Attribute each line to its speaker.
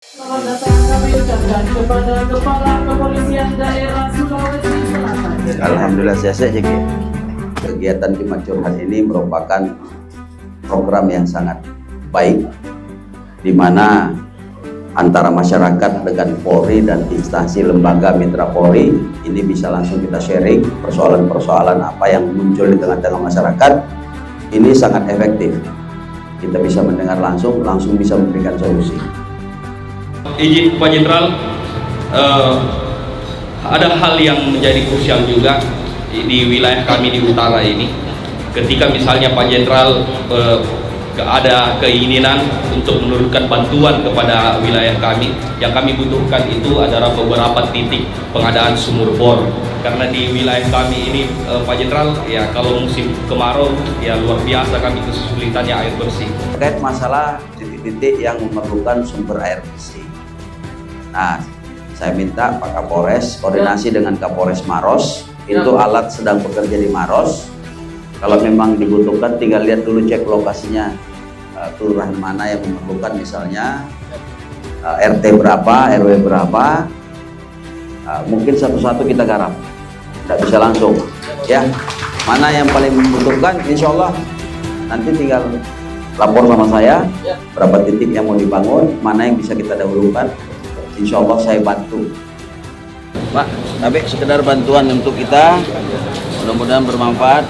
Speaker 1: Selamat datang kami ucapkan kepada Kepala Kepolisian Daerah Sulawesi Selatan.
Speaker 2: Alhamdulillah sehat saja. Kegiatan Jumat Curhat ini merupakan program yang sangat baik, di mana antara masyarakat dengan Polri dan instansi lembaga mitra Polri ini bisa langsung kita sharing persoalan-persoalan apa yang muncul di tengah-tengah masyarakat. Ini sangat efektif. Kita bisa mendengar langsung bisa memberikan solusi.
Speaker 3: Izin Pak Jenderal, ada hal yang menjadi krusial juga di wilayah kami di utara ini. Ketika misalnya Pak Jenderal ada keinginan untuk menurunkan bantuan kepada wilayah kami, yang kami butuhkan itu adalah beberapa titik pengadaan sumur bor. Karena di wilayah kami ini Pak Jenderal, ya kalau musim kemarau ya luar biasa kami kesulitannya air bersih.
Speaker 2: Terkait masalah titik-titik yang memerlukan sumber air bersih. Nah, saya minta Pak Kapolres koordinasi dengan Kapolres Maros. Itu alat sedang bekerja di Maros. Kalau memang dibutuhkan, tinggal lihat dulu cek lokasinya, kelurahan mana yang memerlukan, misalnya RT berapa, RW berapa. Mungkin satu-satu kita garap, tidak bisa langsung. Ya, mana yang paling membutuhkan, insya Allah nanti tinggal lapor sama saya berapa titik yang mau dibangun, mana yang bisa kita dahulukan. Insya Allah saya bantu. Pak, tapi sekedar bantuan untuk kita, mudah-mudahan bermanfaat.